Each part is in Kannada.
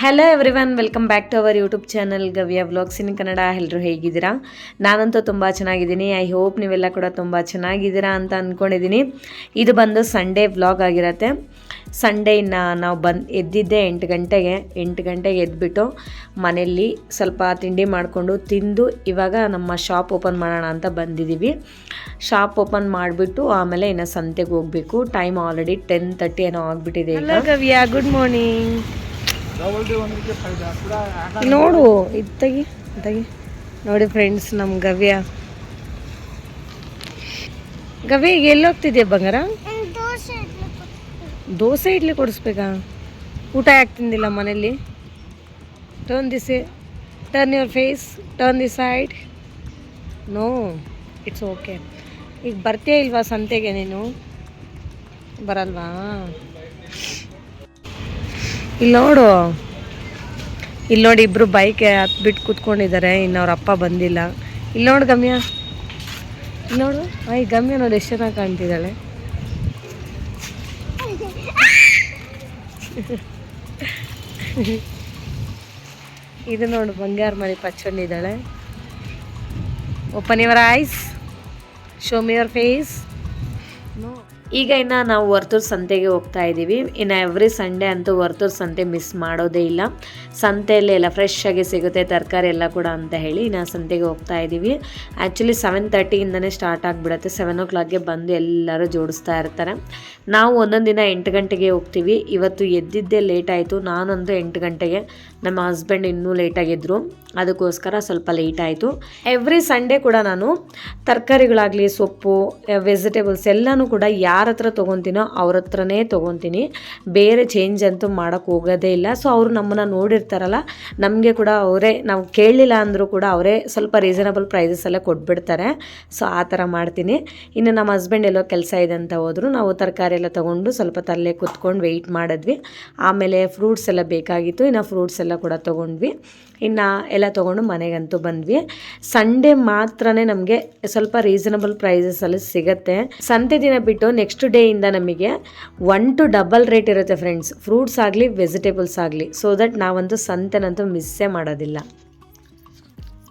Hello everyone, welcome back to our YouTube channel Gavya vlogs in Kannada. ಎಲ್ಲರೂ ಹೇಗಿದ್ದೀರಾ? ನಾನಂತೂ ತುಂಬ ಚೆನ್ನಾಗಿದ್ದೀನಿ. ಐ ಹೋಪ್ ನೀವೆಲ್ಲ ಕೂಡ ತುಂಬ ಚೆನ್ನಾಗಿದ್ದೀರಾ ಅಂತ ಅಂದ್ಕೊಂಡಿದ್ದೀನಿ. ಇದು ಬಂದು ಸಂಡೇ ವ್ಲಾಗ್ ಆಗಿರುತ್ತೆ. ಸಂಡೇ ಇನ್ನು ನಾವು ಎದ್ದಿದ್ದೆ 8 ಗಂಟೆಗೆ ಎದ್ಬಿಟ್ಟು ಮನೆಯಲ್ಲಿ ಸ್ವಲ್ಪ ತಿಂಡಿ ಮಾಡಿಕೊಂಡು ತಿಂದು ಇವಾಗ ನಮ್ಮ ಶಾಪ್ ಓಪನ್ ಮಾಡೋಣ ಅಂತ ಬಂದಿದ್ದೀವಿ. ಶಾಪ್ ಓಪನ್ ಮಾಡಿಬಿಟ್ಟು ಆಮೇಲೆ ಇನ್ನು ಸಂತೆಗೆ ಹೋಗಬೇಕು. ಟೈಮ್ ಆಲ್ರೆಡಿ 10:30 ಏನೋ ಆಗಿಬಿಟ್ಟಿದೆ. ಗವ್ಯ, ಗುಡ್ ಮಾರ್ನಿಂಗ್. ನೋಡು ಇತ್ತಾಗಿ ನೋಡಿ ಫ್ರೆಂಡ್ಸ್, ನಮ್ಮ ಗವ್ಯ ಈಗ ಎಲ್ಲಿ ಹೋಗ್ತಿದ್ಯಾ ಬಂಗಾರ? ದೋಸೆ ಇಡ್ಲಿ ಕೊಡಿಸ್ಬೇಕಾ? ಊಟ ಯಾಕೆ ತಿಂದಿಲ್ಲ ಮನೇಲಿ? Turn your face, turn the side. No, it's okay. ಈಗ ಬರ್ತೀಯ ಇಲ್ವಾ ಸಂತೆಗೆ? ನೀನು ಬರಲ್ವಾ? ಇಲ್ಲಿ ನೋಡಿ ಇಬ್ಬರು ಬೈಕ್ ಹತ್ಬಿಟ್ಟು ಕೂತ್ಕೊಂಡಿದ್ದಾರೆ. ಇನ್ನು ಅವ್ರ ಅಪ್ಪ ಬಂದಿಲ್ಲ. ಇಲ್ಲಿ ನೋಡು ಗಮ್ಯ, ಇಲ್ಲಿ ನೋಡು. ಈ ಗಮ್ಯ ನೋಡಿ ಎಷ್ಟು ಚೆನ್ನಾಗಿ ಕಾಣ್ತಿದ್ದಾಳೆ. ಇದು ನೋಡು ಬಂಗಾರ ಮರಿ ಪಚ್ಕೊಂಡಿದ್ದಾಳೆ. Open your eyes, show me your face. ಈಗ ಇನ್ನು ನಾವು ವರ್ತೂರು ಸಂತೆಗೆ ಹೋಗ್ತಾ ಇದ್ದೀವಿ. ಇನ್ನು ಎವ್ರಿ ಸಂಡೇ ಅಂತೂ ವರ್ತೂರು ಸಂತೆ ಮಿಸ್ ಮಾಡೋದೇ ಇಲ್ಲ. ಸಂತೆಯಲ್ಲಿ ಎಲ್ಲ ಫ್ರೆಶ್ ಆಗಿ ಸಿಗುತ್ತೆ ತರಕಾರಿ ಎಲ್ಲ ಕೂಡ ಅಂತ ಹೇಳಿ ಇನ್ನು ಸಂತೆಗೆ ಹೋಗ್ತಾ ಇದ್ದೀವಿ. ಆ್ಯಕ್ಚುಲಿ 7:30ಇಂದನೇ ಸ್ಟಾರ್ಟ್ ಆಗಿಬಿಡುತ್ತೆ. 7 o'clockಗೆ ಬಂದು ಎಲ್ಲರೂ ಜೋಡಿಸ್ತಾ ಇರ್ತಾರೆ. ನಾವು ಒಂದೊಂದು ದಿನ 8 ಗಂಟೆಗೆ ಹೋಗ್ತೀವಿ. ಇವತ್ತು ಎದ್ದಿದ್ದೇ ಲೇಟ್ ಆಯಿತು. ನಾನಂತೂ 8 ಗಂಟೆಗೆ, ನಮ್ಮ ಹಸ್ಬೆಂಡ್ ಇನ್ನೂ ಲೇಟಾಗಿದ್ದರು, ಅದಕ್ಕೋಸ್ಕರ ಸ್ವಲ್ಪ ಲೇಟ್ ಆಯಿತು. ಎವ್ರಿ ಸಂಡೇ ಕೂಡ ನಾನು ತರಕಾರಿಗಳಾಗಲಿ, ಸೊಪ್ಪು, ವೆಜಿಟೇಬಲ್ಸ್ ಎಲ್ಲನೂ ಕೂಡ ಯಾರ ಹತ್ರ ತೊಗೊತೀನೋ ಅವ್ರ ಹತ್ರನೇ ತೊಗೊತೀನಿ. ಬೇರೆ ಚೇಂಜ್ ಅಂತೂ ಮಾಡೋಕ್ಕೆ ಹೋಗೋದೇ ಇಲ್ಲ. ಸೊ ಅವರು ನಮ್ಮನ್ನು ನೋಡಿರ್ತಾರಲ್ಲ, ನಮಗೆ ಕೂಡ ಅವರೇ, ನಾವು ಕೇಳಲಿಲ್ಲ ಅಂದರೂ ಕೂಡ ಅವರೇ ಸ್ವಲ್ಪ ರೀಸನಬಲ್ ಪ್ರೈಸಸಲ್ಲೇ ಕೊಟ್ಬಿಡ್ತಾರೆ. ಸೊ ಆ ಥರ ಮಾಡ್ತೀನಿ. ಇನ್ನು ನಮ್ಮ ಹಸ್ಬೆಂಡ್ ಎಲ್ಲೋ ಕೆಲಸ ಇದೆ ಅಂತ ಹೋದರು. ನಾವು ತರಕಾರಿ ಎಲ್ಲ ತೊಗೊಂಡು ಸ್ವಲ್ಪ ತರಲೆ ಕುತ್ಕೊಂಡು ವೆಯ್ಟ್ ಮಾಡಿದ್ವಿ. ಆಮೇಲೆ ಫ್ರೂಟ್ಸ್ ಎಲ್ಲ ಬೇಕಾಗಿತ್ತು. ಇನ್ನು ಫ್ರೂಟ್ಸ್ ಎಲ್ಲ ಕೂಡ ತೊಗೊಂಡ್ವಿ. ಇನ್ನು ಎಲ್ಲ ತೊಗೊಂಡು ಮನೆಗಂತೂ ಬಂದ್ವಿ. ಸಂಡೇ ಮಾತ್ರನೇ ನಮಗೆ ಸ್ವಲ್ಪ ರೀಸನಬಲ್ ಪ್ರೈಸಸಲ್ಲಿ ಸಿಗುತ್ತೆ. ಸಂತೆ ದಿನ ಬಿಟ್ಟು ನೆಕ್ಸ್ಟ್ ಡೇಯಿಂದ ನಮಗೆ 1 to double ರೇಟ್ ಇರುತ್ತೆ ಫ್ರೆಂಡ್ಸ್, ಫ್ರೂಟ್ಸ್ ಆಗಲಿ ವೆಜಿಟೇಬಲ್ಸ್ ಆಗಲಿ. ಸೊ ದಟ್ ನಾವಂತೂ ಸಂತೆನಂತೂ ಮಿಸ್ಸೇ ಮಾಡೋದಿಲ್ಲ.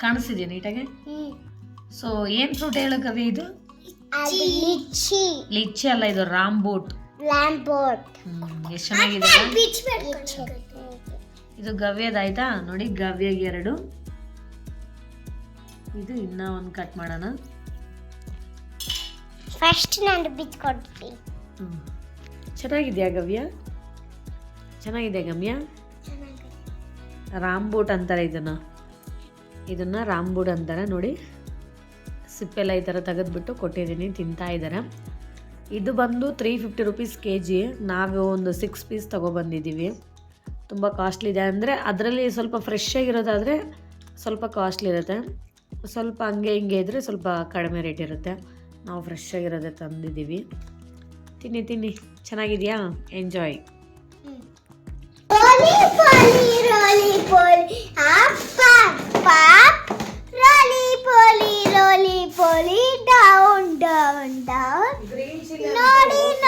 ಕಾಣಿಸ್ತಿದೆಯಾ ನೀಟಾಗಿ? ಸೊ ಏನು ಫ್ರೂಟ್ ಹೇಳೋಕವಿ? ಇದು ಲಿಚ್ಚಿ ಅಲ್ಲ, ಇದು ರಾಂಬೂಟ್. ಎಷ್ಟು ಚೆನ್ನಾಗಿದೆ. ಇದು ಗವ್ಯದಾಯ್ತಾ ನೋಡಿ, ಗವ್ಯಗೆ 2. ಇದು ಇನ್ನೂ ಒಂದು ಕಟ್ ಮಾಡೋಣ. ಫಸ್ಟ್ ನಾನು ಬಿಚ್ಕೊಡ್ತೀನಿ. ಚೆನ್ನಾಗಿದೆಯಾ ಗವ್ಯ? ಚೆನ್ನಾಗಿದೆ ಗಮ್ಯ. ರಾಂಬೂಟ್ ಅಂತಾರೆ ಇದನ್ನು ರಾಂಬೂಟ್ ಅಂತಾರೆ ನೋಡಿ. ಸಿಪ್ಪೆಲ್ಲ ಈ ಥರ ತೆಗೆದ್ಬಿಟ್ಟು ಕೊಟ್ಟಿದ್ದೀನಿ, ತಿಂತಾ ಇದ್ದಾರೆ. ಇದು ಬಂದು 350 rupees kg. ನಾವು ಒಂದು 6 ಪೀಸ್ ತೊಗೊಬಂದಿದ್ದೀವಿ. ತುಂಬ ಕಾಸ್ಟ್ಲಿ ಇದೆ. ಅಂದರೆ ಅದರಲ್ಲಿ ಸ್ವಲ್ಪ ಫ್ರೆಶ್ ಆಗಿರೋದಾದರೆ ಸ್ವಲ್ಪ ಕಾಸ್ಟ್ಲಿ ಇರುತ್ತೆ, ಸ್ವಲ್ಪ ಹಂಗೆ ಹಿಂಗೆ ಇದ್ದರೆ ಸ್ವಲ್ಪ ಕಡಿಮೆ ರೇಟ್ ಇರುತ್ತೆ. ನಾವು ಫ್ರೆಶ್ ಆಗಿರೋದೇ ತಂದಿದ್ದೀವಿ. ತಿನ್ನಿ, ಚೆನ್ನಾಗಿದೆಯಾ? ಎಂಜಾಯ್.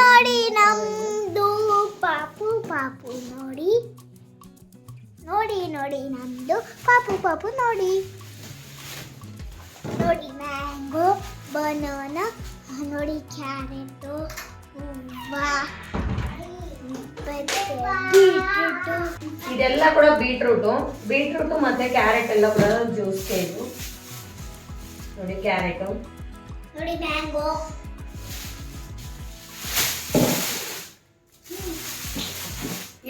ನೋಡಿ ನಮ್ದು ಪಾಪು ನೋಡಿ ನಮ್ದು ಪಾಪು ನೋಡಿ ಮ್ಯಾಂಗೋ, ಬನಾನಾ, ನೋಡಿ ಕ್ಯಾರೆಟು, ಇದೆಲ್ಲ ಕೂಡ ಬೀಟ್ರೂಟು ಮತ್ತೆ ಕ್ಯಾರೆಟ್ ಎಲ್ಲ ಕೂಡ ಜ್ಯೂಸ್ಗೆ. ಇದು ನೋಡಿ ಕ್ಯಾರೆಟು, ನೋಡಿ ಮ್ಯಾಂಗೋ.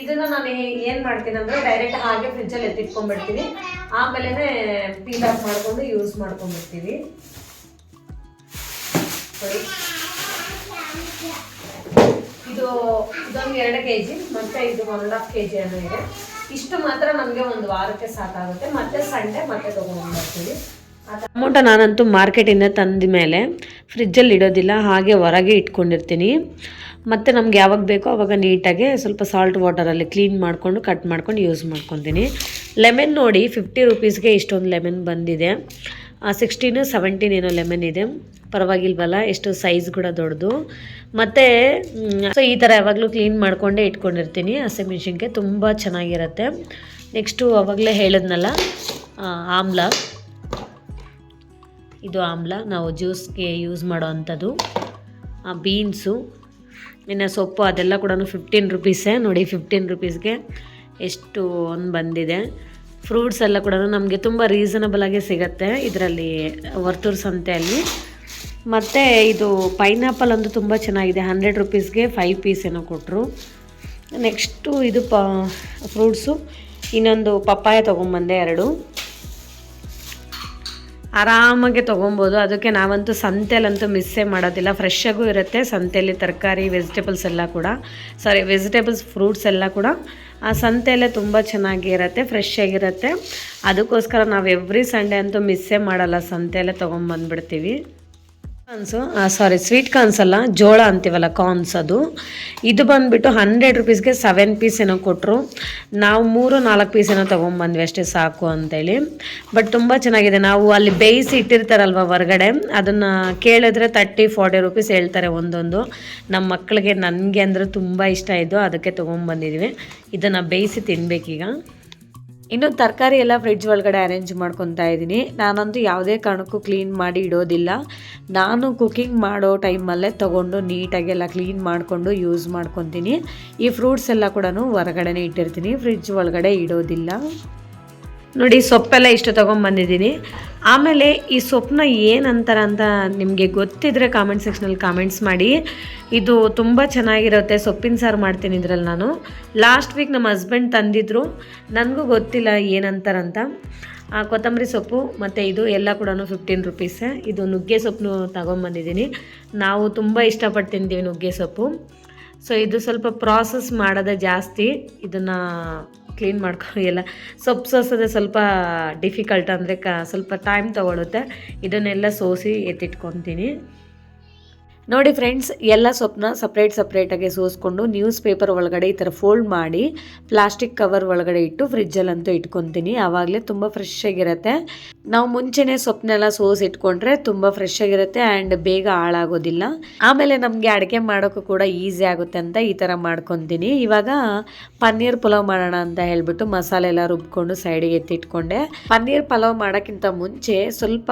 ಇದನ್ನ ನಾನು ಏನು ಮಾಡ್ತೀನಿ ಅಂದರೆ ಡೈರೆಕ್ಟ್ ಹಾಗೆ ಫ್ರಿಜ್ಜಲ್ಲಿ ಎತ್ತಿಟ್ಕೊಂಡ್ಬಿಡ್ತೀನಿ. ಆಮೇಲೆ ಪೀಲ್ ಆಫ್ ಮಾಡಿಕೊಂಡು ಯೂಸ್ ಮಾಡ್ಕೊಂಡ್ಬಿಡ್ತೀವಿ. ಇದೊಂದು 2 kg, ಮತ್ತೆ ಇದು 1.5 kg ಅನ್ನೋ ಇದೆ. ಇಷ್ಟು ಮಾತ್ರ ನಮಗೆ ಒಂದು ವಾರಕ್ಕೆ ಸಾಕಾಗುತ್ತೆ. ಮತ್ತೆ ಸಂಡೇ ಮತ್ತೆ ತೊಗೊಂಡ್ಬರ್ತೀವಿ. ಟೊಮೊಟೊ ನಾನಂತೂ ಮಾರ್ಕೆಟಿಂದ ತಂದ ಮೇಲೆ ಫ್ರಿಜ್ಜಲ್ಲಿ ಇಡೋದಿಲ್ಲ, ಹಾಗೆ ಹೊರಗೆ ಇಟ್ಕೊಂಡಿರ್ತೀನಿ. ಮತ್ತು ನಮ್ಗೆ ಯಾವಾಗ ಬೇಕೋ ಆವಾಗ ನೀಟಾಗಿ ಸ್ವಲ್ಪ ಸಾಲ್ಟ್ ವಾಟರಲ್ಲಿ ಕ್ಲೀನ್ ಮಾಡಿಕೊಂಡು ಕಟ್ ಮಾಡ್ಕೊಂಡು ಯೂಸ್ ಮಾಡ್ಕೊತೀನಿ. ಲೆಮನ್ ನೋಡಿ 50 rupeesಗೆ ಇಷ್ಟೊಂದು ಲೆಮನ್ ಬಂದಿದೆ. 16, 17 ಏನೋ ಲೆಮನ್ ಇದೆ. ಪರವಾಗಿಲ್ವಲ್ಲ, ಎಷ್ಟು ಸೈಜ್ ಕೂಡ ದೊಡ್ಡದು. ಮತ್ತು ಸೊ ಈ ಥರ ಯಾವಾಗಲೂ ಕ್ಲೀನ್ ಮಾಡಿಕೊಂಡೇ ಇಟ್ಕೊಂಡಿರ್ತೀನಿ. ಹಸಿಮೆಣ್ಸಿನ್ಕಾಯಿ ತುಂಬ ಚೆನ್ನಾಗಿರುತ್ತೆ. ನೆಕ್ಸ್ಟು ಆವಾಗಲೇ ಹೇಳಿದ್ನಲ್ಲ ಆಮ್ಲ, ಇದು ಆಮ್ಲ ನಾವು ಜ್ಯೂಸ್ಗೆ ಯೂಸ್ ಮಾಡೋ ಅಂಥದ್ದು. ಬೀನ್ಸು, ಇನ್ನು ಸೊಪ್ಪು ಅದೆಲ್ಲ ಕೂಡ 15 ರುಪೀಸೇ ನೋಡಿ. 15 ರುಪೀಸ್ಗೆ ಎಷ್ಟು ಒಂದು ಬಂದಿದೆ. ಫ್ರೂಟ್ಸ್ ಎಲ್ಲ ಕೂಡ ನಮಗೆ ತುಂಬ ರೀಸನಬಲಾಗೆ ಸಿಗುತ್ತೆ ಇದರಲ್ಲಿ ವರ್ತೂರು ಸಂತೆಯಲ್ಲಿ. ಮತ್ತು ಇದು ಪೈನಾಪಲ್ ಅಂತೂ ತುಂಬ ಚೆನ್ನಾಗಿದೆ, 100 ರುಪೀಸ್ಗೆ 5 ಪೀಸ್ ಏನೋ ಕೊಟ್ಟರು. ನೆಕ್ಸ್ಟು ಇದು ಫ್ರೂಟ್ಸು, ಇನ್ನೊಂದು ಪಪ್ಪಾಯ ತೊಗೊಂಬಂದೆ 2. ಆರಾಮಾಗೆ ತೊಗೊಬೋದು. ಅದಕ್ಕೆ ನಾವಂತೂ ಸಂತೆಯಲ್ಲಂತೂ ಮಿಸ್ಸೇ ಮಾಡೋದಿಲ್ಲ. ಫ್ರೆಶ್ಶಾಗೂ ಇರುತ್ತೆ ಸಂತೆಯಲ್ಲಿ ತರಕಾರಿ, ವೆಜಿಟೇಬಲ್ಸ್ ಎಲ್ಲ ಕೂಡ, ವೆಜಿಟೇಬಲ್ಸ್ ಫ್ರೂಟ್ಸ್ ಎಲ್ಲ ಕೂಡ ಆ ಸಂತೆಯಲ್ಲೇ ತುಂಬ ಚೆನ್ನಾಗಿ ಇರುತ್ತೆ, ಫ್ರೆಶ್ ಆಗಿರುತ್ತೆ. ಅದಕ್ಕೋಸ್ಕರ ನಾವು ಎವ್ರಿ ಸಂಡೇ ಅಂತೂ ಮಿಸ್ಸೇ ಮಾಡಲ್ಲ, ಸಂತೆಯಲ್ಲೇ ತೊಗೊಂಬಂದ್ಬಿಡ್ತೀವಿ. ಸ್ವೀಟ್ ಕಾರ್ನ್ಸ್ ಅಲ್ಲ, ಜೋಳ ಅಂತೀವಲ್ಲ, ಕಾರ್ನ್ಸ್, ಇದು ಬಂದುಬಿಟ್ಟು 100 ರುಪೀಸ್ಗೆ 7 ಪೀಸ್ ಏನೋ ಕೊಟ್ಟರು. ನಾವು 3-4 ಪೀಸ್ ಏನೋ ತೊಗೊಂಬಂದ್ವಿ ಅಷ್ಟೇ, ಸಾಕು ಅಂತೇಳಿ. ಬಟ್ ತುಂಬ ಚೆನ್ನಾಗಿದೆ. ನಾವು ಅಲ್ಲಿ ಬೇಯಿಸಿ ಇಟ್ಟಿರ್ತಾರಲ್ವ ಹೊರಗಡೆ, ಅದನ್ನು ಕೇಳಿದ್ರೆ 30-40 ರುಪೀಸ್ ಹೇಳ್ತಾರೆ ಒಂದೊಂದು. ನಮ್ಮ ಮಕ್ಕಳಿಗೆ, ನನಗೆ ಅಂದರೆ ತುಂಬ ಇಷ್ಟ ಇದ್ದು, ಅದಕ್ಕೆ ತೊಗೊಂಬಂದಿದ್ವಿ. ಇದನ್ನು ಬೇಯಿಸಿ ತಿನ್ನಬೇಕೀಗ. ಇನ್ನು ತರಕಾರಿ ಎಲ್ಲ ಫ್ರಿಡ್ಜ್ ಒಳಗಡೆ ಅರೇಂಜ್ ಮಾಡ್ಕೊತಾ ಇದ್ದೀನಿ. ನಾನಂತೂ ಯಾವುದೇ ಕಾರಣಕ್ಕೂ ಕ್ಲೀನ್ ಮಾಡಿ ಇಡೋದಿಲ್ಲ. ನಾನು ಕುಕಿಂಗ್ ಮಾಡೋ ಟೈಮಲ್ಲೇ ತೊಗೊಂಡು ನೀಟಾಗೆಲ್ಲ ಕ್ಲೀನ್ ಮಾಡಿಕೊಂಡು ಯೂಸ್ ಮಾಡ್ಕೊತೀನಿ. ಈ ಫ್ರೂಟ್ಸ್ ಎಲ್ಲ ಕೂಡ ಹೊರಗಡೆನೇ ಇಟ್ಟಿರ್ತೀನಿ, ಫ್ರಿಡ್ಜ್ ಒಳಗಡೆ ಇಡೋದಿಲ್ಲ. ನೋಡಿ, ಸೊಪ್ಪೆಲ್ಲ ಇಷ್ಟು ತೊಗೊಂಬಂದಿದ್ದೀನಿ. ಆಮೇಲೆ ಈ ಸೊಪ್ಪನ್ನ ಏನಂತಾರೆ ಅಂತ ನಿಮಗೆ ಗೊತ್ತಿದ್ದರೆ ಕಾಮೆಂಟ್ ಸೆಕ್ಷನಲ್ಲಿ ಕಾಮೆಂಟ್ಸ್ ಮಾಡಿ. ಇದು ತುಂಬ ಚೆನ್ನಾಗಿರುತ್ತೆ, ಸೊಪ್ಪಿನ ಸಾರು ಮಾಡ್ತೀನಿ ಇದರಲ್ಲಿ ನಾನು. ಲಾಸ್ಟ್ ವೀಕ್ ನಮ್ಮ ಹಸ್ಬೆಂಡ್ ತಂದಿದ್ರು, ನನಗೂ ಗೊತ್ತಿಲ್ಲ ಏನಂತಾರಂತ. ಕೊತ್ತಂಬರಿ ಸೊಪ್ಪು ಮತ್ತು ಇದು ಎಲ್ಲ ಕೂಡ 15 ರುಪೀಸೇ. ಇದು ನುಗ್ಗೆ ಸೊಪ್ಪು ತಗೊಂಬಂದಿದ್ದೀನಿ. ನಾವು ತುಂಬ ಇಷ್ಟಪಟ್ಟು ತಿಂತೀವಿ ನುಗ್ಗೆ ಸೊಪ್ಪು. ಸೊ ಇದು ಸ್ವಲ್ಪ ಪ್ರಾಸೆಸ್ ಮಾಡೋದೇ ಜಾಸ್ತಿ. ಇದನ್ನು ಕ್ಲೀನ್ ಎಲ್ಲ ಸೊಪ್ಪು ಸೋಸೋದೇ ಸ್ವಲ್ಪ ಡಿಫಿಕಲ್ಟ್, ಅಂದರೆ ಸ್ವಲ್ಪ ಟೈಮ್ ತೊಗೊಳುತ್ತೆ. ಇದನ್ನೆಲ್ಲ ಸೋಸಿ ಎತ್ತಿಟ್ಕೊತೀನಿ. ನೋಡಿ ಫ್ರೆಂಡ್ಸ್, ಎಲ್ಲ ಸೊಪ್ಪನ್ನ ಸಪ್ರೇಟಾಗಿ ಸೋಸ್ಕೊಂಡು ನ್ಯೂಸ್ ಪೇಪರ್ ಒಳಗಡೆ ಈ ಥರ ಫೋಲ್ಡ್ ಮಾಡಿ ಪ್ಲಾಸ್ಟಿಕ್ ಕವರ್ ಒಳಗಡೆ ಇಟ್ಟು ಫ್ರಿಜ್ಜಲ್ಲಂತೂ ಇಟ್ಕೊತೀನಿ. ಆವಾಗಲೇ ತುಂಬ ಫ್ರೆಶ್ ಆಗಿರುತ್ತೆ. ನಾವು ಮುಂಚೆನೇ ಸೊಪ್ಪನ್ನೆಲ್ಲ ಸೋಸಿ ಇಟ್ಕೊಂಡ್ರೆ ತುಂಬ ಫ್ರೆಶ್ ಆಗಿರುತ್ತೆ ಆ್ಯಂಡ್ ಬೇಗ ಹಾಳಾಗೋದಿಲ್ಲ. ಆಮೇಲೆ ನಮಗೆ ಅಡುಗೆ ಮಾಡೋಕ್ಕೂ ಕೂಡ ಈಸಿ ಆಗುತ್ತೆ ಅಂತ ಈ ಥರ ಮಾಡ್ಕೊತೀನಿ. ಇವಾಗ ಪನ್ನೀರ್ ಪಲಾವ್ ಮಾಡೋಣ ಅಂತ ಹೇಳ್ಬಿಟ್ಟು ಮಸಾಲೆ ಎಲ್ಲ ರುಬ್ಕೊಂಡು ಸೈಡಿಗೆ ಎತ್ತಿಟ್ಕೊಂಡೆ. ಪನ್ನೀರ್ ಪಲಾವ್ ಮಾಡೋಕ್ಕಿಂತ ಮುಂಚೆ ಸ್ವಲ್ಪ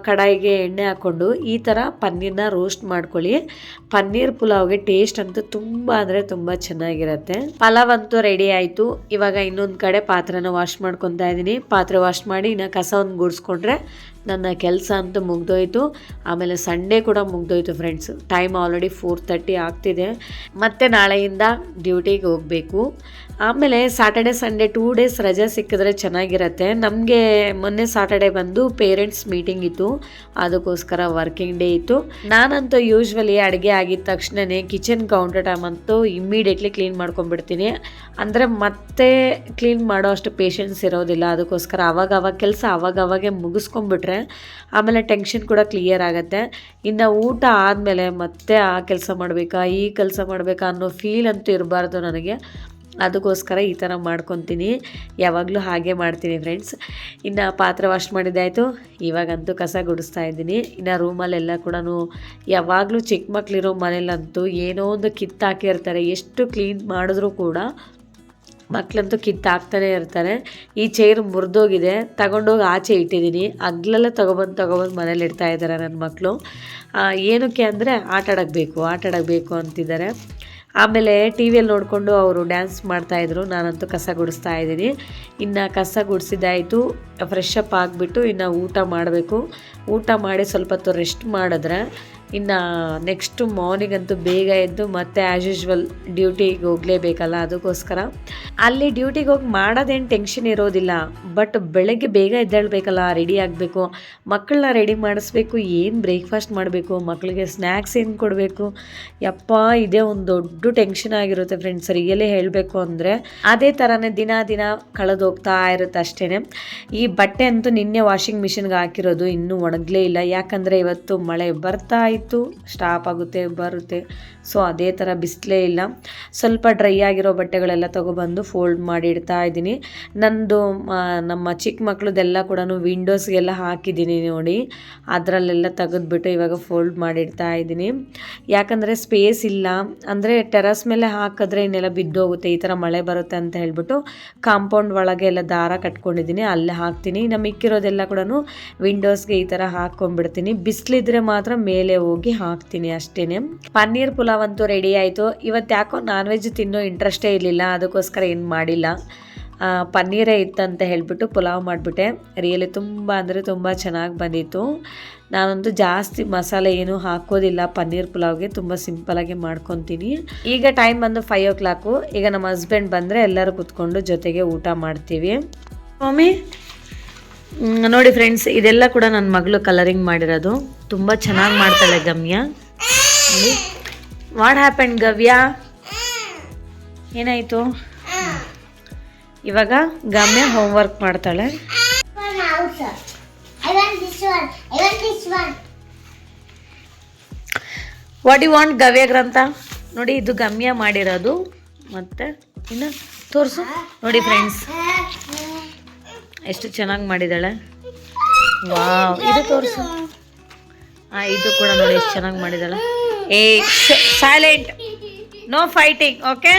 ಕಡಾಯಿಗೆ ಎಣ್ಣೆ ಹಾಕ್ಕೊಂಡು ಈ ಥರ ಪನ್ನೀರ್ನ ರೋಸ್ಟ್ ಮಾಡ್ಕೊಳ್ಳಿ. ಪನ್ನೀರ್ ಪುಲಾವ್ಗೆ ಟೇಸ್ಟ್ ಅಂತೂ ತುಂಬ ಅಂದರೆ ತುಂಬ ಚೆನ್ನಾಗಿರುತ್ತೆ. ಪಲಾವ್ ಅಂತೂ ರೆಡಿ ಆಯಿತು. ಇವಾಗ ಇನ್ನೊಂದು ಕಡೆ ಪಾತ್ರೆನ ವಾಶ್ ಮಾಡ್ಕೊತಾ ಇದ್ದೀನಿ. ಪಾತ್ರೆ ವಾಶ್ ಮಾಡಿ ಇನ್ನು ಕಸವನ್ನು ಗುಡಿಸ್ಕೊಂಡ್ರೆ ನನ್ನ ಕೆಲಸ ಅಂತೂ ಮುಗ್ದೋಯ್ತು. ಆಮೇಲೆ ಸಂಡೇ ಕೂಡ ಮುಗ್ದೋಯ್ತು ಫ್ರೆಂಡ್ಸ್. ಟೈಮ್ ಆಲ್ರೆಡಿ 4:30 ಆಗ್ತಿದೆ. ಮತ್ತು ನಾಳೆಯಿಂದ ಡ್ಯೂಟಿಗೆ ಹೋಗಬೇಕು. ಆಮೇಲೆ ಸ್ಯಾಟರ್ಡೆ ಸಂಡೇ 2 ಡೇಸ್ ರಜೆ ಸಿಕ್ಕಿದ್ರೆ ಚೆನ್ನಾಗಿರುತ್ತೆ. ನಮಗೆ ಮೊನ್ನೆ ಸ್ಯಾಟರ್ಡೆ ಬಂದು ಪೇರೆಂಟ್ಸ್ ಮೀಟಿಂಗ್ ಇತ್ತು, ಅದಕ್ಕೋಸ್ಕರ ವರ್ಕಿಂಗ್ ಡೇ ಇತ್ತು. ನಾನಂತೂ ಯೂಶ್ವಲಿ ಅಡುಗೆ ಆಗಿದ ತಕ್ಷಣವೇ ಕಿಚನ್ ಕೌಂಟರ್ ಟಾಪ್ ಅಂತೂ ಇಮ್ಮಿಡಿಯೇಟ್ಲಿ ಕ್ಲೀನ್ ಮಾಡ್ಕೊಂಡ್ಬಿಡ್ತೀನಿ. ಅಂದರೆ ಮತ್ತೆ ಕ್ಲೀನ್ ಮಾಡೋ ಅಷ್ಟು ಪೇಷನ್ಸ್ ಇರೋದಿಲ್ಲ. ಅದಕ್ಕೋಸ್ಕರ ಅವಾಗ ಕೆಲಸ ಅವಾಗವಾಗೆ ಮುಗಿಸ್ಕೊಂಡ್ಬಿಟ್ರೆ ಆಮೇಲೆ ಟೆನ್ಷನ್ ಕೂಡ ಕ್ಲಿಯರ್ ಆಗುತ್ತೆ. ಇನ್ನು ಊಟ ಆದಮೇಲೆ ಮತ್ತೆ ಆ ಕೆಲಸ ಮಾಡಬೇಕಾ ಈ ಕೆಲಸ ಮಾಡಬೇಕಾ ಅನ್ನೋ ಫೀಲ್ ಅಂತೂ ಇರಬಾರ್ದು ನನಗೆ. ಅದಕ್ಕೋಸ್ಕರ ಈ ಥರ ಮಾಡ್ಕೊತೀನಿ. ಯಾವಾಗಲೂ ಹಾಗೆ ಮಾಡ್ತೀನಿ ಫ್ರೆಂಡ್ಸ್. ಇನ್ನು ಪಾತ್ರೆ ವಾಶ್ ಮಾಡಿದ್ದಾಯಿತು. ಇವಾಗಂತೂ ಕಸ ಗುಡಿಸ್ತಾ ಇದ್ದೀನಿ. ಇನ್ನು ರೂಮಲ್ಲೆಲ್ಲ ಕೂಡ ಯಾವಾಗಲೂ ಚಿಕ್ಕ ಮಕ್ಕಳಿರೋ ಮನೇಲಂತೂ ಏನೋ ಒಂದು ಕಿತ್ತಾಕಿರ್ತಾರೆ. ಎಷ್ಟು ಕ್ಲೀನ್ ಮಾಡಿದ್ರೂ ಕೂಡ ಮಕ್ಕಳಂತೂ ಕಿತ್ತಾಕ್ತಾನೆ ಇರ್ತಾರೆ. ಈ ಚೇರ್ ಮುರಿದೋಗಿದೆ, ತಗೊಂಡೋಗಿ ಆಚೆ ಇಟ್ಟಿದ್ದೀನಿ. ಅಗ್ಲೆಲ್ಲ ತೊಗೊಬಂದು ಮನೇಲಿ ಇಡ್ತಾ ಇದ್ದಾರೆ ನನ್ನ ಮಕ್ಕಳು. ಏನಕ್ಕೆ ಅಂದರೆ ಆಟ ಆಡೋಕ್ಕೆ ಬೇಕು ಅಂತಿದ್ದಾರೆ. ಆಮೇಲೆ ಟಿ ವಿಯಲ್ಲಿ ನೋಡಿಕೊಂಡು ಅವರು ಡ್ಯಾನ್ಸ್ ಮಾಡ್ತಾಯಿದ್ರು. ನಾನಂತೂ ಕಸ ಗುಡಿಸ್ತಾ ಇದ್ದೀನಿ. ಇನ್ನು ಕಸ ಗುಡಿಸಿದ್ದಾಯಿತು. ಫ್ರೆಶ್ ಅಪ್ ಆಗಿಬಿಟ್ಟು ಇನ್ನು ಊಟ ಮಾಡಬೇಕು. ಊಟ ಮಾಡಿ ಸ್ವಲ್ಪ ಹೊತ್ತು ರೆಸ್ಟ್ ಮಾಡಿದ್ರೆ ಇನ್ನು ನೆಕ್ಸ್ಟು ಮಾರ್ನಿಂಗ್ ಅಂತೂ ಬೇಗ ಎದ್ದು ಮತ್ತೆ ಆ್ಯಸ್ ಯೂಶ್ವಲ್ ಡ್ಯೂಟಿಗೆ ಹೋಗಲೇಬೇಕಲ್ಲ. ಅದಕ್ಕೋಸ್ಕರ ಅಲ್ಲಿ ಡ್ಯೂಟಿಗೆ ಹೋಗಿ ಮಾಡೋದೇನು ಟೆನ್ಷನ್ ಇರೋದಿಲ್ಲ. ಬಟ್ ಬೆಳಗ್ಗೆ ಬೇಗ ಎದ್ದೇಳಬೇಕಲ್ಲ, ರೆಡಿ ಆಗಬೇಕು, ಮಕ್ಕಳನ್ನ ರೆಡಿ ಮಾಡಿಸ್ಬೇಕು, ಏನು ಬ್ರೇಕ್ಫಾಸ್ಟ್ ಮಾಡಬೇಕು, ಮಕ್ಕಳಿಗೆ ಸ್ನ್ಯಾಕ್ಸ್ ಏನು ಕೊಡಬೇಕು, ಯಪ್ಪ ಇದೇ ಒಂದು ದೊಡ್ಡ ಟೆನ್ಷನ್ ಆಗಿರುತ್ತೆ ಫ್ರೆಂಡ್ಸ್. ರಿಯಲಿ ಹೇಳಬೇಕು ಅಂದರೆ ಅದೇ ಥರನೇ ದಿನ ಕಳೆದೋಗ್ತಾ ಇರುತ್ತೆ ಅಷ್ಟೇ. ಈ ಬಟ್ಟೆ ಅಂತೂ ನಿನ್ನೆ ವಾಷಿಂಗ್ ಮಿಷಿನ್ಗೆ ಹಾಕಿರೋದು, ಇನ್ನೂ ಒಣಗಲೇ ಇಲ್ಲ. ಯಾಕಂದರೆ ಇವತ್ತು ಮಳೆ ಬರ್ತಾ ಇತ್ತು, ಸ್ಟಾಪ್ ಆಗುತ್ತೆ ಬರುತ್ತೆ. ಸೊ ಅದೇ ಥರ ಬಿಸಿಲೇ ಇಲ್ಲ. ಸ್ವಲ್ಪ ಡ್ರೈ ಆಗಿರೋ ಬಟ್ಟೆಗಳೆಲ್ಲ ತೊಗೊಬಂದು ಫೋಲ್ಡ್ ಮಾಡಿ ಇಡ್ತಾ ಇದ್ದೀನಿ. ನಂದು ನಮ್ಮ ಚಿಕ್ಕ ಮಕ್ಳದ್ದೆಲ್ಲ ಕೂಡ ವಿಂಡೋಸ್ಗೆಲ್ಲ ಹಾಕಿದ್ದೀನಿ ನೋಡಿ, ಅದರಲ್ಲೆಲ್ಲ ತೆಗೆದ್ಬಿಟ್ಟು ಇವಾಗ ಫೋಲ್ಡ್ ಮಾಡಿ ಇಡ್ತಾ ಇದ್ದೀನಿ. ಯಾಕಂದರೆ ಸ್ಪೇಸ್ ಇಲ್ಲ, ಅಂದರೆ ಟೆರಸ್ ಮೇಲೆ ಹಾಕಿದ್ರೆ ಇನ್ನೆಲ್ಲ ಬಿದ್ದೋಗುತ್ತೆ, ಈ ಥರ ಮಳೆ ಬರುತ್ತೆ ಅಂತ ಹೇಳ್ಬಿಟ್ಟು ಕಾಂಪೌಂಡ್ ಒಳಗೆ ಎಲ್ಲ ದಾರ ಕಟ್ಕೊಂಡಿದ್ದೀನಿ, ಅಲ್ಲೇ ಹಾಕ್ತೀನಿ. ಇನ್ನು ಮಿಕ್ಕಿರೋದೆಲ್ಲ ಕೂಡ ವಿಂಡೋಸ್ಗೆ ಈ ಥರ ಹಾಕ್ಕೊಂಡ್ಬಿಡ್ತೀನಿ. ಬಿಸಿಲಿದ್ರೆ ಮಾತ್ರ ಮೇಲೆ ಹೋಗಿ ಹಾಕ್ತೀನಿ ಅಷ್ಟೇ. ಪನ್ನೀರ್ ಪುಲಾವ್ ಅಂತೂ ರೆಡಿ ಆಯಿತು. ಇವತ್ತು ಯಾಕೋ ನಾನ್ ವೆಜ್ ತಿನ್ನೋ ಇಂಟ್ರೆಸ್ಟೇ ಇರಲಿಲ್ಲ, ಅದಕ್ಕೋಸ್ಕರ ಏನು ಮಾಡಿಲ್ಲ. ಪನ್ನೀರೇ ಇತ್ತಂತ ಹೇಳಿಬಿಟ್ಟು ಪುಲಾವ್ ಮಾಡಿಬಿಟ್ಟೆ. ರಿಯಲಿ ತುಂಬ ಅಂದರೆ ತುಂಬ ಚೆನ್ನಾಗಿ ಬಂದಿತ್ತು. ನಾನಂತೂ ಜಾಸ್ತಿ ಮಸಾಲೆ ಏನೂ ಹಾಕೋದಿಲ್ಲ ಪನ್ನೀರ್ ಪುಲಾವ್ಗೆ, ತುಂಬ ಸಿಂಪಲಾಗಿ ಮಾಡ್ಕೊತೀನಿ. ಈಗ ಟೈಮ್ ಬಂದು 5 o'clock. ಈಗ ನಮ್ಮ ಹಸ್ಬೆಂಡ್ ಬಂದರೆ ಎಲ್ಲರೂ ಕೂತ್ಕೊಂಡು ಜೊತೆಗೆ ಊಟ ಮಾಡ್ತೀವಿ. ಮಮ್ಮಿ ನೋಡಿ ಫ್ರೆಂಡ್ಸ್, ಇದೆಲ್ಲ ಕೂಡ ನನ್ನ ಮಗಳು ಕಲರಿಂಗ್ ಮಾಡಿರೋದು. ತುಂಬ ಚೆನ್ನಾಗಿ ಮಾಡ್ತಾಳೆ ಗಮ್ಯ. ನೋಡಿ, ವಾಟ್ ಹ್ಯಾಪನ್ ಗವ್ಯ, ಏನಾಯಿತು? ಇವಾಗ ಗಮ್ಯ ಹೋಮ್ವರ್ಕ್ ಮಾಡ್ತಾಳೆ. ವಾಟ್ ಯು ವಾಂಟ್ ಗವ್ಯ ಗ್ರಂಥ? ನೋಡಿ, ಇದು ಗಮ್ಯ ಮಾಡಿರೋದು. ಮತ್ತೆ ಇನ್ನು ತೋರಿಸು. ನೋಡಿ ಫ್ರೆಂಡ್ಸ್, ಎಷ್ಟು ಚೆನ್ನಾಗಿ ಮಾಡಿದ್ದಾಳೆ. ವಾವ್, ಇದು ತೋರಿಸು. ಇದು ಕೂಡ ನೋಡಿ ಎಷ್ಟು ಚೆನ್ನಾಗಿ ಮಾಡಿದ್ದಾಳೆ. ಏ silent, no fighting, okay?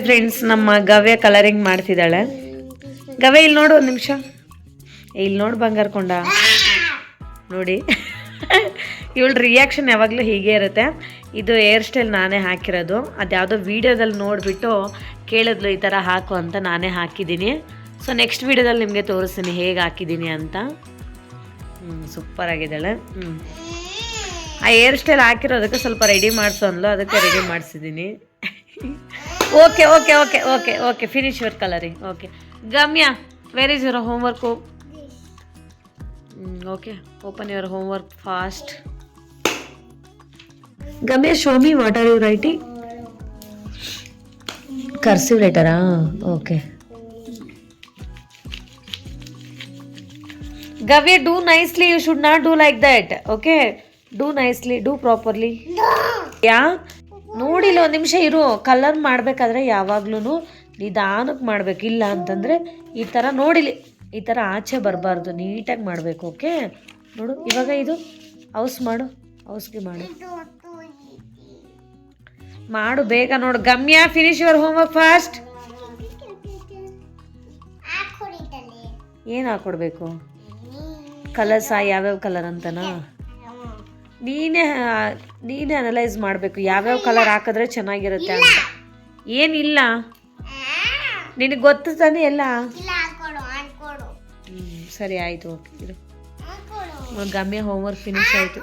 Friends, ನಮ್ಮ ಗವ್ಯ ಕಲರಿಂಗ್ ಮಾಡ್ತಿದ್ದಾಳೆ. ಗವ್ಯ ಇಲ್ಲಿ ನೋಡು, ಒಂದು ನಿಮಿಷ ಇಲ್ಲಿ ನೋಡು ಬಂಗಾರಕೊಂಡ. ನೋಡಿ ಇವಳ ರಿಯಾಕ್ಷನ್ ಯಾವಾಗಲೂ ಹೀಗೆ ಇರುತ್ತೆ. ಇದು ಹೇರ್ ಸ್ಟೈಲ್ ನಾನೇ ಹಾಕಿರೋದು. ಅದ್ಯಾವುದೋ ವೀಡಿಯೋದಲ್ಲಿ ನೋಡಿಬಿಟ್ಟು ಕೇಳಿದ್ಲು ಈ ಥರ ಹಾಕು ಅಂತ, ನಾನೇ ಹಾಕಿದ್ದೀನಿ. ಸೊ ನೆಕ್ಸ್ಟ್ ವೀಡಿಯೋದಲ್ಲಿ ನಿಮಗೆ ತೋರಿಸ್ತೀನಿ ಹೇಗೆ ಹಾಕಿದ್ದೀನಿ ಅಂತ. ಸೂಪರ್ ಆಗಿದ್ದಾಳೆ. ಆ ಹೇರ್ ಸ್ಟೈಲ್ ಹಾಕಿರೋದಕ್ಕೆ ಸ್ವಲ್ಪ ರೆಡಿ ಮಾಡಿಸೋ ಅಂದ್ಲು, ಅದಕ್ಕೆ ರೆಡಿ ಮಾಡಿಸಿದ್ದೀನಿ. Okay okay okay okay okay finish your colouring. Okay Gamya, where is your homework? Okay, open your homework fast. Gamya, show me what are you writing? Cursive ಲೆಟರಾ? Okay. Gavya, do nicely, you should not do like that. Okay, do nicely, do properly. Yeah ನೋಡಿಲ್ಲ, ಒಂದು ನಿಮಿಷ ಇರು. ಕಲರ್ ಮಾಡಬೇಕಾದ್ರೆ ಯಾವಾಗ್ಲೂ ನಿಧಾನಕ್ಕೆ ಮಾಡಬೇಕು, ಇಲ್ಲ ಅಂತಂದರೆ ಈ ಥರ ನೋಡಿಲಿ, ಈ ಥರ ಆಚೆ ಬರಬಾರ್ದು, ನೀಟಾಗಿ ಮಾಡಬೇಕು. ಓಕೆ, ನೋಡು ಇವಾಗ ಇದು ಹೌಸ್ ಮಾಡು, ಹೌಸ್ಗೆ ಮಾಡು, ಮಾಡು ಬೇಗ. ನೋಡು ಗಮ್ಯ, ಫಿನಿಶ್ ಯುವರ್ ಹೋಮ್ವರ್ಕ್ ಫಾಸ್ಟ್. ಏನು ಹಾಕ್ಕೊಡ್ಬೇಕು? ಕಲರ್ಸ ಯಾವ್ಯಾವ ಕಲರ್ ಅಂತನಾ? ನೀನೇ ಅನಲೈಸ್ ಮಾಡಬೇಕು ಯಾವ್ಯಾವ ಕಲರ್ ಹಾಕಿದ್ರೆ ಚೆನ್ನಾಗಿರುತ್ತೆ ಅಂತ. ಏನಿಲ್ಲ, ನಿನಗೆ ಗೊತ್ತು ತಾನೇ ಎಲ್ಲ. ಸರಿ ಆಯಿತು, ಓಕೆ ಇರು. ಗಮ್ಯ ಹೋಮ್ವರ್ಕ್ ಫಿನಿಶ್ ಆಯಿತು.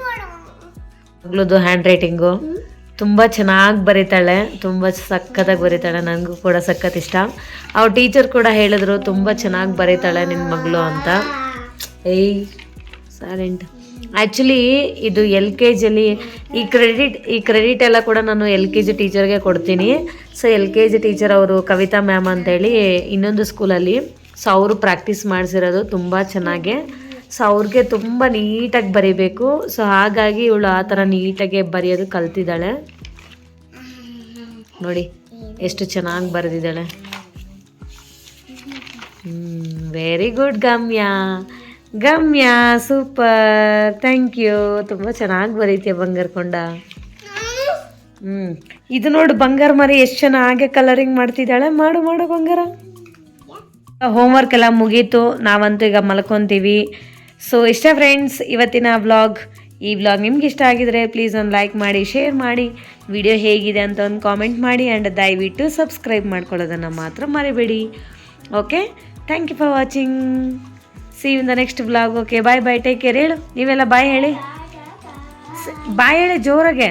ಮಗಳದು ಹ್ಯಾಂಡ್ ರೈಟಿಂಗು ತುಂಬ ಚೆನ್ನಾಗಿ ಬರೀತಾಳೆ, ತುಂಬ ಸಖತ್ತಾಗಿ ಬರೀತಾಳೆ. ನನಗೂ ಕೂಡ ಸಖತ್ ಇಷ್ಟ. ಅವ್ರ ಟೀಚರ್ ಕೂಡ ಹೇಳಿದ್ರು ತುಂಬ ಚೆನ್ನಾಗಿ ಬರೀತಾಳೆ ನಿನ್ನ ಮಗಳು ಅಂತ. ಏಯ್ ಸೈಲೆಂಟ್. ಆ್ಯಕ್ಚುಲಿ ಇದು LKGಯಲ್ಲಿ ಈ ಕ್ರೆಡಿಟ್ ಎಲ್ಲ ಕೂಡ ನಾನು LKG ಟೀಚರ್ಗೆ ಕೊಡ್ತೀನಿ. ಸೊ LKG ಟೀಚರ್ ಅವರು ಕವಿತಾ ಮ್ಯಾಮ್ ಅಂತೇಳಿ ಇನ್ನೊಂದು ಸ್ಕೂಲಲ್ಲಿ, ಸೊ ಅವರು ಪ್ರಾಕ್ಟೀಸ್ ಮಾಡಿಸಿರೋದು ತುಂಬ ಚೆನ್ನಾಗೆ. ಸೊ ಅವ್ರಿಗೆ ತುಂಬ ನೀಟಾಗಿ ಬರೀಬೇಕು. ಸೊ ಹಾಗಾಗಿ ಇವಳು ಆ ಥರ ನೀಟಾಗಿ ಬರೆಯೋದು ಕಲ್ತಿದ್ದಾಳೆ. ನೋಡಿ ಎಷ್ಟು ಚೆನ್ನಾಗಿ ಬರೆದಿದ್ದಾಳೆ. Very good Gamya. Gamya super, thank you. ತುಂಬ ಚೆನ್ನಾಗಿ ಬರೀತೀಯ ಬಂಗಾರಕೊಂಡ. ಇದು ನೋಡು ಬಂಗಾರ ಮರಿ ಎಷ್ಟು ಚೆನ್ನಾಗಿ ಕಲರಿಂಗ್ ಮಾಡ್ತಿದ್ದಾಳೆ. ಮಾಡು ಮಾಡು ಬಂಗಾರ. ಹೋಮ್ವರ್ಕ್ ಎಲ್ಲ ಮುಗೀತು, ನಾವಂತೂ ಈಗ ಮಲ್ಕೊತೀವಿ. ಸೊ ಇಷ್ಟ ಫ್ರೆಂಡ್ಸ್ ಇವತ್ತಿನ ವ್ಲಾಗ್. ಈ ವ್ಲಾಗ್ ನಿಮ್ಗೆ ಇಷ್ಟ ಆಗಿದರೆ ಪ್ಲೀಸ್ ಒಂದು ಲೈಕ್ ಮಾಡಿ, ಶೇರ್ ಮಾಡಿ, ವಿಡಿಯೋ ಹೇಗಿದೆ ಅಂತ ಒಂದು ಕಾಮೆಂಟ್ ಮಾಡಿ, ಆ್ಯಂಡ್ ದಯವಿಟ್ಟು ಸಬ್ಸ್ಕ್ರೈಬ್ ಮಾಡ್ಕೊಳ್ಳೋದನ್ನು ಮಾತ್ರ ಮರಿಬೇಡಿ. Okay, thank you for watching. See you in the next vlog. Okay, bye bye, take care. ಹೇಳು ನೀವೆಲ್ಲ ಬಾಯ್ ಹೇಳಿ, ಬಾಯ್ ಹೇಳಿ ಜೋರಾಗೆ.